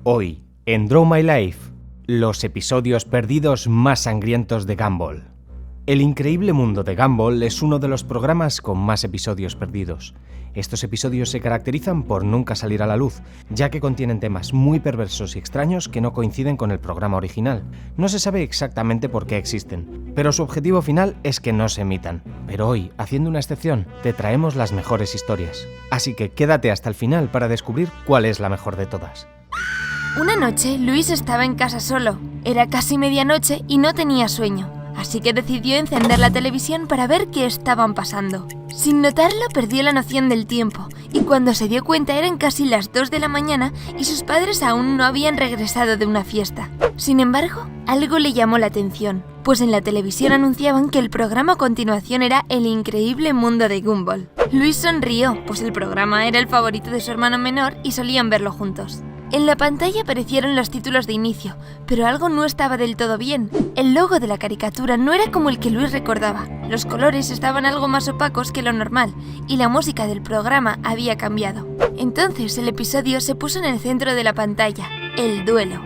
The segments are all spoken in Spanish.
Hoy, en Draw My Life, los episodios perdidos más sangrientos de Gumball. El increíble mundo de Gumball es uno de los programas con más episodios perdidos. Estos episodios se caracterizan por nunca salir a la luz, ya que contienen temas muy perversos y extraños que no coinciden con el programa original. No se sabe exactamente por qué existen, pero su objetivo final es que no se emitan. Pero hoy, haciendo una excepción, te traemos las mejores historias. Así que quédate hasta el final para descubrir cuál es la mejor de todas. Una noche, Luis estaba en casa solo. Era casi medianoche y no tenía sueño, así que decidió encender la televisión para ver qué estaban pasando. Sin notarlo, perdió la noción del tiempo, y cuando se dio cuenta eran casi las 2 de la mañana y sus padres aún no habían regresado de una fiesta. Sin embargo, algo le llamó la atención, pues en la televisión anunciaban que el programa a continuación era El increíble mundo de Gumball. Luis sonrió, pues el programa era el favorito de su hermano menor y solían verlo juntos. En la pantalla aparecieron los títulos de inicio, pero algo no estaba del todo bien. El logo de la caricatura no era como el que Luis recordaba. Los colores estaban algo más opacos que lo normal, y la música del programa había cambiado. Entonces el episodio se puso en el centro de la pantalla, el duelo.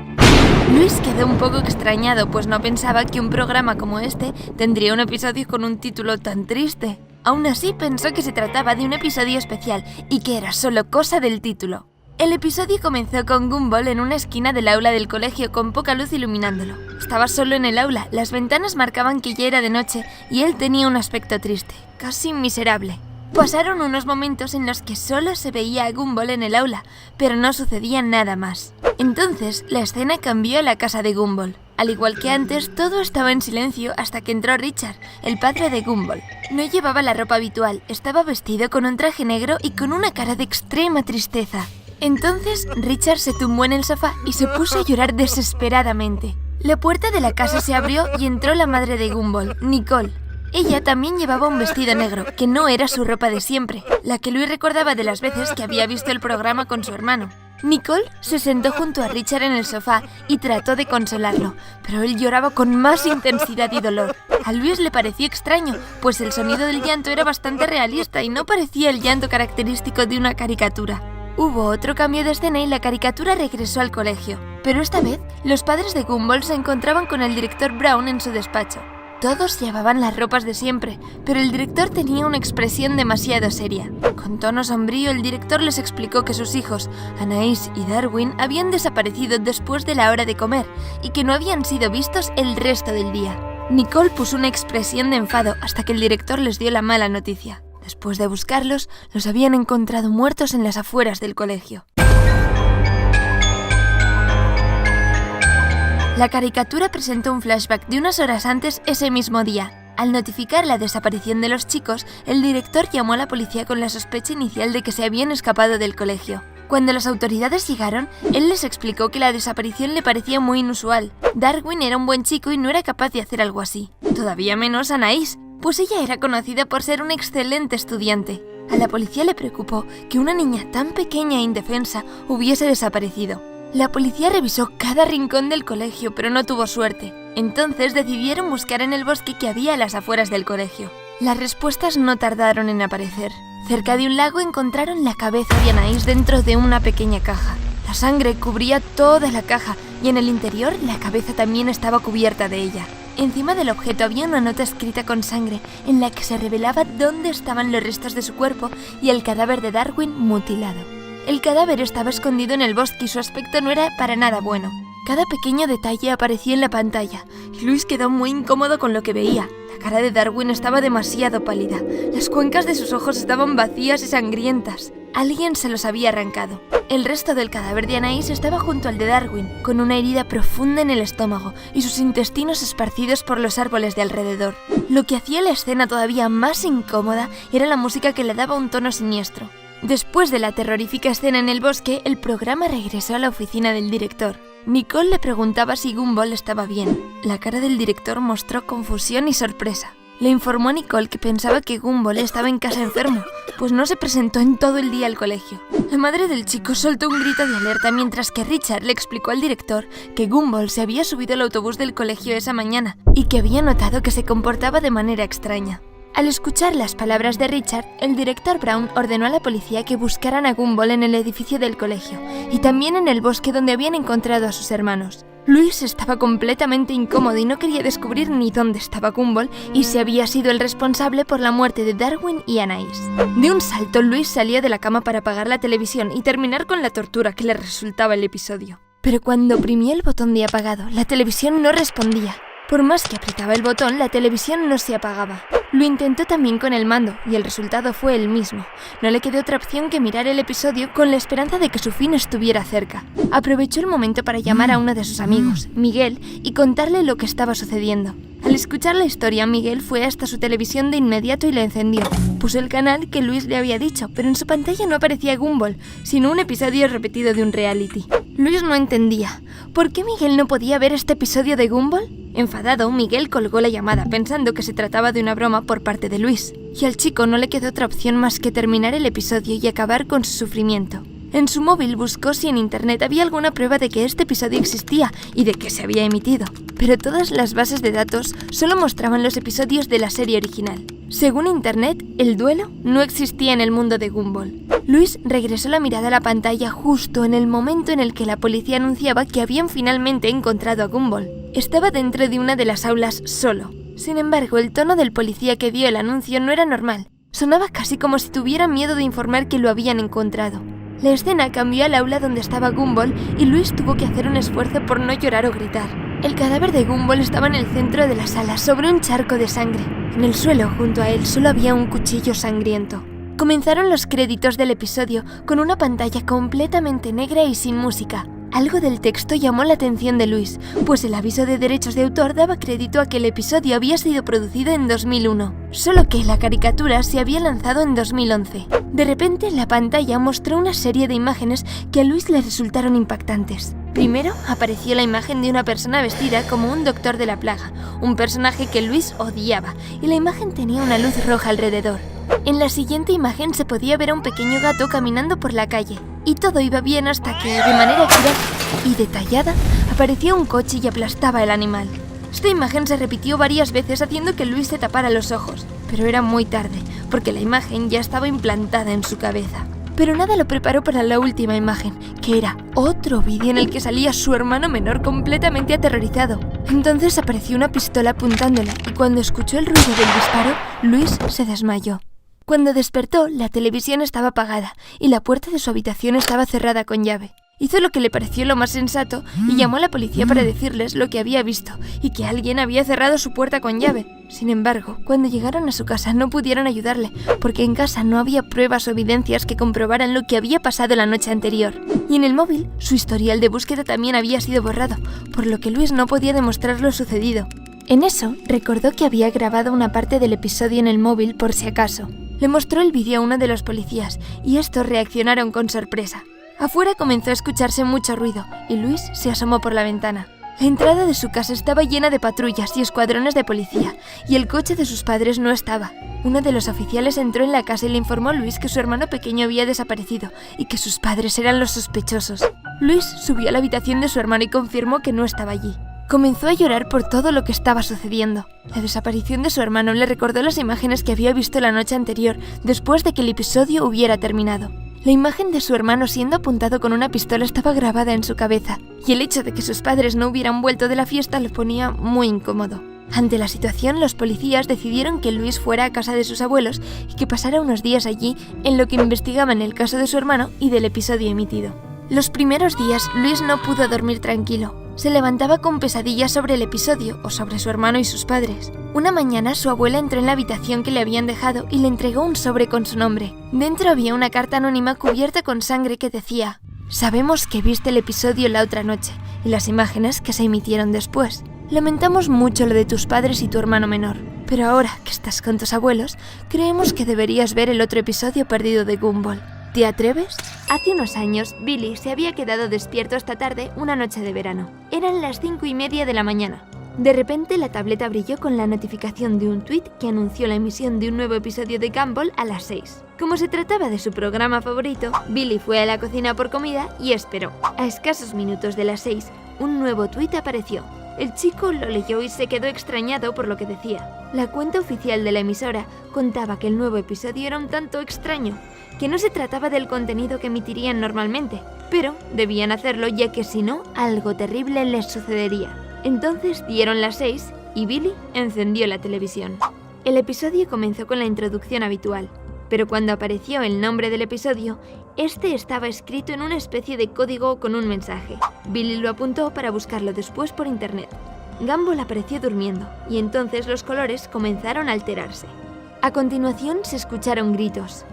Luis quedó un poco extrañado, pues no pensaba que un programa como este tendría un episodio con un título tan triste. Aún así pensó que se trataba de un episodio especial y que era solo cosa del título. El episodio comenzó con Gumball en una esquina del aula del colegio con poca luz iluminándolo. Estaba solo en el aula, las ventanas marcaban que ya era de noche y él tenía un aspecto triste, casi miserable. Pasaron unos momentos en los que solo se veía a Gumball en el aula, pero no sucedía nada más. Entonces, la escena cambió a la casa de Gumball. Al igual que antes, todo estaba en silencio hasta que entró Richard, el padre de Gumball. No llevaba la ropa habitual, estaba vestido con un traje negro y con una cara de extrema tristeza. Entonces, Richard se tumbó en el sofá y se puso a llorar desesperadamente. La puerta de la casa se abrió y entró la madre de Gumball, Nicole. Ella también llevaba un vestido negro, que no era su ropa de siempre, la que Luis recordaba de las veces que había visto el programa con su hermano. Nicole se sentó junto a Richard en el sofá y trató de consolarlo, pero él lloraba con más intensidad y dolor. A Luis le pareció extraño, pues el sonido del llanto era bastante realista y no parecía el llanto característico de una caricatura. Hubo otro cambio de escena y la caricatura regresó al colegio, pero esta vez los padres de Gumball se encontraban con el director Brown en su despacho. Todos llevaban las ropas de siempre, pero el director tenía una expresión demasiado seria. Con tono sombrío, el director les explicó que sus hijos, Anaïs y Darwin, habían desaparecido después de la hora de comer y que no habían sido vistos el resto del día. Nicole puso una expresión de enfado hasta que el director les dio la mala noticia. Después de buscarlos, los habían encontrado muertos en las afueras del colegio. La caricatura presentó un flashback de unas horas antes ese mismo día. Al notificar la desaparición de los chicos, el director llamó a la policía con la sospecha inicial de que se habían escapado del colegio. Cuando las autoridades llegaron, él les explicó que la desaparición le parecía muy inusual. Darwin era un buen chico y no era capaz de hacer algo así. Todavía menos Anaïs, pues ella era conocida por ser una excelente estudiante. A la policía le preocupó que una niña tan pequeña e indefensa hubiese desaparecido. La policía revisó cada rincón del colegio, pero no tuvo suerte. Entonces decidieron buscar en el bosque que había a las afueras del colegio. Las respuestas no tardaron en aparecer. Cerca de un lago encontraron la cabeza de Anaïs dentro de una pequeña caja. La sangre cubría toda la caja y en el interior la cabeza también estaba cubierta de ella. Encima del objeto había una nota escrita con sangre en la que se revelaba dónde estaban los restos de su cuerpo y el cadáver de Darwin mutilado. El cadáver estaba escondido en el bosque y su aspecto no era para nada bueno. Cada pequeño detalle aparecía en la pantalla y Luis quedó muy incómodo con lo que veía. La cara de Darwin estaba demasiado pálida. Las cuencas de sus ojos estaban vacías y sangrientas. Alguien se los había arrancado. El resto del cadáver de Anaïs estaba junto al de Darwin, con una herida profunda en el estómago y sus intestinos esparcidos por los árboles de alrededor. Lo que hacía la escena todavía más incómoda era la música que le daba un tono siniestro. Después de la terrorífica escena en el bosque, el programa regresó a la oficina del director. Nicole le preguntaba si Gumball estaba bien. La cara del director mostró confusión y sorpresa. Le informó a Nicole que pensaba que Gumball estaba en casa enfermo, pues no se presentó en todo el día al colegio. La madre del chico soltó un grito de alerta mientras que Richard le explicó al director que Gumball se había subido al autobús del colegio esa mañana y que había notado que se comportaba de manera extraña. Al escuchar las palabras de Richard, el director Brown ordenó a la policía que buscaran a Gumball en el edificio del colegio y también en el bosque donde habían encontrado a sus hermanos. Louis estaba completamente incómodo y no quería descubrir ni dónde estaba Gumball y si había sido el responsable por la muerte de Darwin y Anais. De un salto, Louis salió de la cama para apagar la televisión y terminar con la tortura que le resultaba el episodio. Pero cuando oprimía el botón de apagado, la televisión no respondía. Por más que apretaba el botón, la televisión no se apagaba. Lo intentó también con el mando, y el resultado fue el mismo. No le quedó otra opción que mirar el episodio con la esperanza de que su fin estuviera cerca. Aprovechó el momento para llamar a uno de sus amigos, Miguel, y contarle lo que estaba sucediendo. Al escuchar la historia, Miguel fue hasta su televisión de inmediato y la encendió. Puso el canal que Louis le había dicho, pero en su pantalla no aparecía Gumball, sino un episodio repetido de un reality. Louis no entendía. ¿Por qué Miguel no podía ver este episodio de Gumball? Enfadado, Miguel colgó la llamada pensando que se trataba de una broma por parte de Louis, y al chico no le quedó otra opción más que terminar el episodio y acabar con su sufrimiento. En su móvil buscó si en internet había alguna prueba de que este episodio existía y de que se había emitido, pero todas las bases de datos solo mostraban los episodios de la serie original. Según internet, el duelo no existía en el mundo de Gumball. Louis regresó la mirada a la pantalla justo en el momento en el que la policía anunciaba que habían finalmente encontrado a Gumball. Estaba dentro de una de las aulas solo. Sin embargo, el tono del policía que dio el anuncio no era normal. Sonaba casi como si tuviera miedo de informar que lo habían encontrado. La escena cambió al aula donde estaba Gumball y Louis tuvo que hacer un esfuerzo por no llorar o gritar. El cadáver de Gumball estaba en el centro de la sala, sobre un charco de sangre. En el suelo, junto a él, solo había un cuchillo sangriento. Comenzaron los créditos del episodio con una pantalla completamente negra y sin música. Algo del texto llamó la atención de Louis, pues el aviso de derechos de autor daba crédito a que el episodio había sido producido en 2001, solo que la caricatura se había lanzado en 2011. De repente, la pantalla mostró una serie de imágenes que a Louis le resultaron impactantes. Primero, apareció la imagen de una persona vestida como un doctor de la plaga, un personaje que Louis odiaba, y la imagen tenía una luz roja alrededor. En la siguiente imagen se podía ver a un pequeño gato caminando por la calle, y todo iba bien hasta que, de manera clara y detallada, aparecía un coche y aplastaba al animal. Esta imagen se repitió varias veces haciendo que Louis se tapara los ojos, pero era muy tarde, porque la imagen ya estaba implantada en su cabeza. Pero nada lo preparó para la última imagen, que era otro vídeo en el que salía su hermano menor completamente aterrorizado. Entonces apareció una pistola apuntándola y cuando escuchó el ruido del disparo, Louis se desmayó. Cuando despertó, la televisión estaba apagada y la puerta de su habitación estaba cerrada con llave. Hizo lo que le pareció lo más sensato y llamó a la policía para decirles lo que había visto y que alguien había cerrado su puerta con llave. Sin embargo, cuando llegaron a su casa no pudieron ayudarle, porque en casa no había pruebas o evidencias que comprobaran lo que había pasado la noche anterior. Y en el móvil, su historial de búsqueda también había sido borrado, por lo que Louis no podía demostrar lo sucedido. En eso, recordó que había grabado una parte del episodio en el móvil por si acaso. Le mostró el vídeo a uno de los policías y estos reaccionaron con sorpresa. Afuera comenzó a escucharse mucho ruido y Louis se asomó por la ventana. La entrada de su casa estaba llena de patrullas y escuadrones de policía y el coche de sus padres no estaba. Uno de los oficiales entró en la casa y le informó a Louis que su hermano pequeño había desaparecido y que sus padres eran los sospechosos. Louis subió a la habitación de su hermano y confirmó que no estaba allí. Comenzó a llorar por todo lo que estaba sucediendo. La desaparición de su hermano le recordó las imágenes que había visto la noche anterior, después de que el episodio hubiera terminado. La imagen de su hermano siendo apuntado con una pistola estaba grabada en su cabeza, y el hecho de que sus padres no hubieran vuelto de la fiesta lo ponía muy incómodo. Ante la situación, los policías decidieron que Louis fuera a casa de sus abuelos y que pasara unos días allí en lo que investigaban el caso de su hermano y del episodio emitido. Los primeros días, Louis no pudo dormir tranquilo. Se levantaba con pesadillas sobre el episodio o sobre su hermano y sus padres. Una mañana su abuela entró en la habitación que le habían dejado y le entregó un sobre con su nombre. Dentro había una carta anónima cubierta con sangre que decía: «Sabemos que viste el episodio la otra noche y las imágenes que se emitieron después. Lamentamos mucho lo de tus padres y tu hermano menor, pero ahora que estás con tus abuelos, creemos que deberías ver el otro episodio perdido de Gumball. ¿Te atreves?». Hace unos años, Billy se había quedado despierto esta tarde una noche de verano. Eran las 5:30 de la mañana. De repente, la tableta brilló con la notificación de un tuit que anunció la emisión de un nuevo episodio de Gumball a las 6. Como se trataba de su programa favorito, Billy fue a la cocina por comida y esperó. A escasos minutos de las 6, un nuevo tuit apareció. El chico lo leyó y se quedó extrañado por lo que decía. La cuenta oficial de la emisora contaba que el nuevo episodio era un tanto extraño, que no se trataba del contenido que emitirían normalmente, pero debían hacerlo ya que si no, algo terrible les sucedería. Entonces dieron las 6 y Billy encendió la televisión. El episodio comenzó con la introducción habitual, pero cuando apareció el nombre del episodio, este estaba escrito en una especie de código con un mensaje. Billy lo apuntó para buscarlo después por internet. Gumball apareció durmiendo, y entonces los colores comenzaron a alterarse. A continuación se escucharon gritos.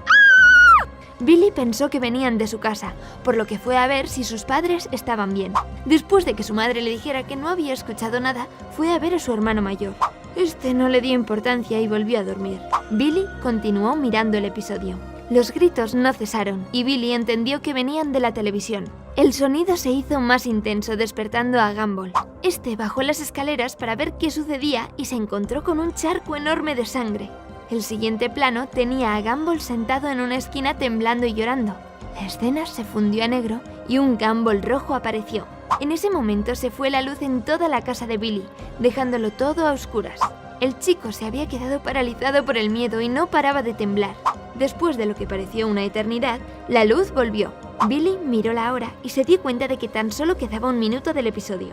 Billy pensó que venían de su casa, por lo que fue a ver si sus padres estaban bien. Después de que su madre le dijera que no había escuchado nada, fue a ver a su hermano mayor. Este no le dio importancia y volvió a dormir. Billy continuó mirando el episodio. Los gritos no cesaron y Billy entendió que venían de la televisión. El sonido se hizo más intenso, despertando a Gumball. Este bajó las escaleras para ver qué sucedía y se encontró con un charco enorme de sangre. El siguiente plano tenía a Gumball sentado en una esquina temblando y llorando. La escena se fundió a negro y un Gumball rojo apareció. En ese momento se fue la luz en toda la casa de Billy, dejándolo todo a oscuras. El chico se había quedado paralizado por el miedo y no paraba de temblar. Después de lo que pareció una eternidad, la luz volvió. Billy miró la hora y se dio cuenta de que tan solo quedaba 1 minuto del episodio.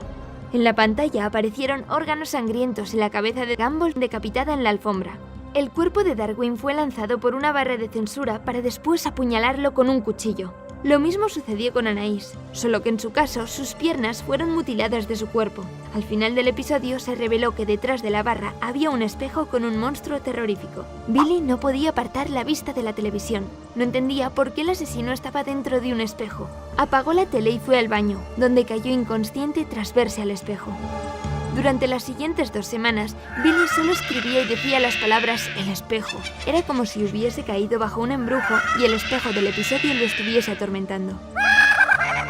En la pantalla aparecieron órganos sangrientos y la cabeza de Gumball decapitada en la alfombra. El cuerpo de Darwin fue lanzado por una barra de censura para después apuñalarlo con un cuchillo. Lo mismo sucedió con Anaïs, solo que en su caso sus piernas fueron mutiladas de su cuerpo. Al final del episodio se reveló que detrás de la barra había un espejo con un monstruo terrorífico. Billy no podía apartar la vista de la televisión. No entendía por qué el asesino estaba dentro de un espejo. Apagó la tele y fue al baño, donde cayó inconsciente tras verse al espejo. Durante las siguientes 2 semanas, Billy solo escribía y decía las palabras «el espejo». Era como si hubiese caído bajo un embrujo y el espejo del episodio lo estuviese atormentando.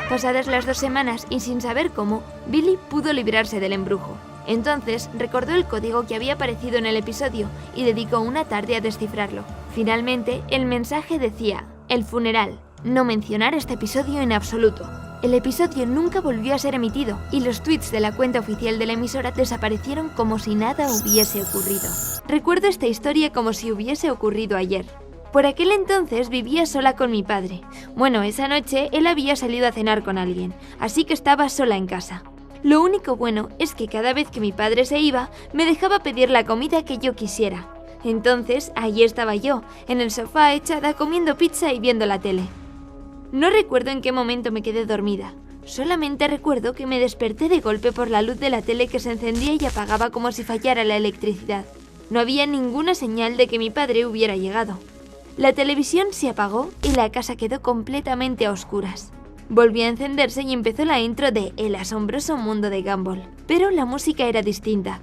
Pasadas las 2 semanas y sin saber cómo, Billy pudo librarse del embrujo. Entonces recordó el código que había aparecido en el episodio y dedicó una tarde a descifrarlo. Finalmente, el mensaje decía «el funeral, no mencionar este episodio en absoluto». El episodio nunca volvió a ser emitido y los tweets de la cuenta oficial de la emisora desaparecieron como si nada hubiese ocurrido. Recuerdo esta historia como si hubiese ocurrido ayer. Por aquel entonces vivía sola con mi padre. Bueno, esa noche él había salido a cenar con alguien, así que estaba sola en casa. Lo único bueno es que cada vez que mi padre se iba, me dejaba pedir la comida que yo quisiera. Entonces, allí estaba yo, en el sofá echada comiendo pizza y viendo la tele. No recuerdo en qué momento me quedé dormida. Solamente recuerdo que me desperté de golpe por la luz de la tele que se encendía y apagaba como si fallara la electricidad. No había ninguna señal de que mi padre hubiera llegado. La televisión se apagó y la casa quedó completamente a oscuras. Volvió a encenderse y empezó la intro de El asombroso mundo de Gumball, pero la música era distinta.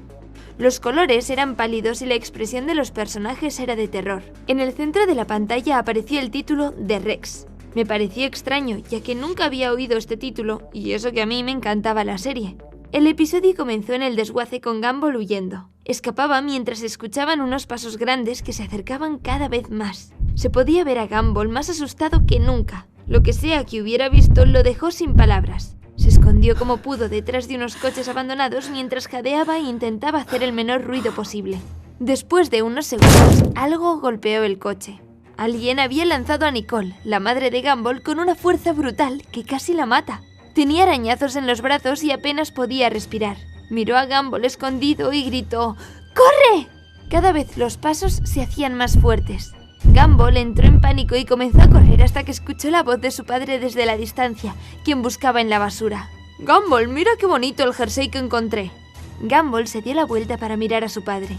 Los colores eran pálidos y la expresión de los personajes era de terror. En el centro de la pantalla apareció el título de Rex. Me pareció extraño, ya que nunca había oído este título, y eso que a mí me encantaba la serie. El episodio comenzó en el desguace con Gumball huyendo. Escapaba mientras escuchaban unos pasos grandes que se acercaban cada vez más. Se podía ver a Gumball más asustado que nunca. Lo que sea que hubiera visto lo dejó sin palabras. Se escondió como pudo detrás de unos coches abandonados mientras jadeaba e intentaba hacer el menor ruido posible. Después de unos segundos, algo golpeó el coche. Alguien había lanzado a Nicole, la madre de Gumball, con una fuerza brutal que casi la mata. Tenía arañazos en los brazos y apenas podía respirar. Miró a Gumball escondido y gritó «¡Corre!». Cada vez los pasos se hacían más fuertes. Gumball entró en pánico y comenzó a correr hasta que escuchó la voz de su padre desde la distancia, quien buscaba en la basura. «Gumball, mira qué bonito el jersey que encontré». Gumball se dio la vuelta para mirar a su padre.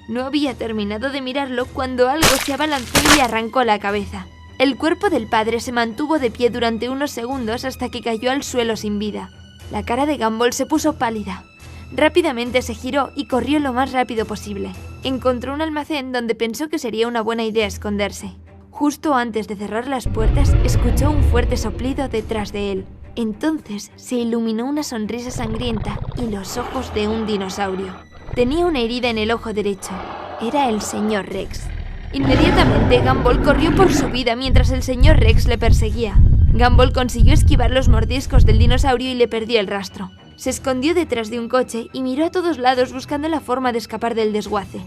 No había terminado de mirarlo cuando algo se abalanzó y le arrancó la cabeza. El cuerpo del padre se mantuvo de pie durante unos segundos hasta que cayó al suelo sin vida. La cara de Gumball se puso pálida. Rápidamente se giró y corrió lo más rápido posible. Encontró un almacén donde pensó que sería una buena idea esconderse. Justo antes de cerrar las puertas, escuchó un fuerte soplido detrás de él. Entonces se iluminó una sonrisa sangrienta y los ojos de un dinosaurio. Tenía una herida en el ojo derecho. Era el Sr. Rex. Inmediatamente Gumball corrió por su vida mientras el Sr. Rex le perseguía. Gumball consiguió esquivar los mordiscos del dinosaurio y le perdió el rastro. Se escondió detrás de un coche y miró a todos lados buscando la forma de escapar del desguace.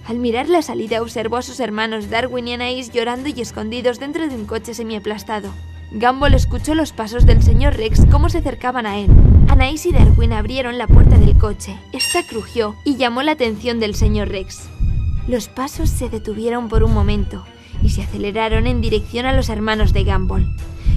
Al mirar la salida observó a sus hermanos Darwin y Anaïs llorando y escondidos dentro de un coche semiaplastado. Gumball escuchó los pasos del señor Rex cómo se acercaban a él. Anaïs y Darwin abrieron la puerta del coche. Esta crujió y llamó la atención del señor Rex. Los pasos se detuvieron por un momento y se aceleraron en dirección a los hermanos de Gumball.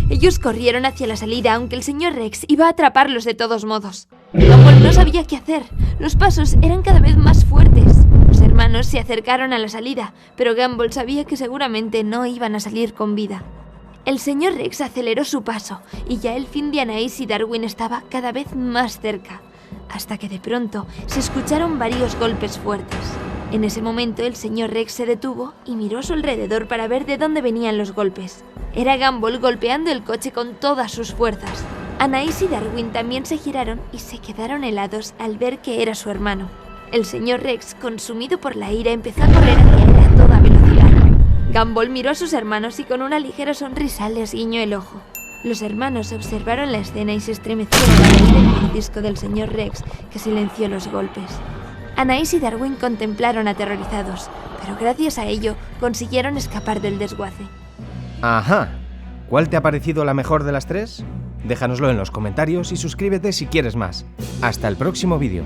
Ellos corrieron hacia la salida, aunque el señor Rex iba a atraparlos de todos modos. Gumball no sabía qué hacer. Los pasos eran cada vez más fuertes. Los hermanos se acercaron a la salida, pero Gumball sabía que seguramente no iban a salir con vida. El señor Rex aceleró su paso y ya el fin de Anaïs y Darwin estaba cada vez más cerca, hasta que de pronto se escucharon varios golpes fuertes. En ese momento el señor Rex se detuvo y miró a su alrededor para ver de dónde venían los golpes. Era Gumball golpeando el coche con todas sus fuerzas. Anaïs y Darwin también se giraron y se quedaron helados al ver que era su hermano. El señor Rex, consumido por la ira, empezó a correr hacia él a toda velocidad. Gumball miró a sus hermanos y con una ligera sonrisa les guiñó el ojo. Los hermanos observaron la escena y se estremecieron al oír el mordisco del señor Rex, que silenció los golpes. Anaïs y Darwin contemplaron aterrorizados, pero gracias a ello consiguieron escapar del desguace. Ajá. ¿Cuál te ha parecido la mejor de las tres? Déjanoslo en los comentarios y suscríbete si quieres más. Hasta el próximo vídeo.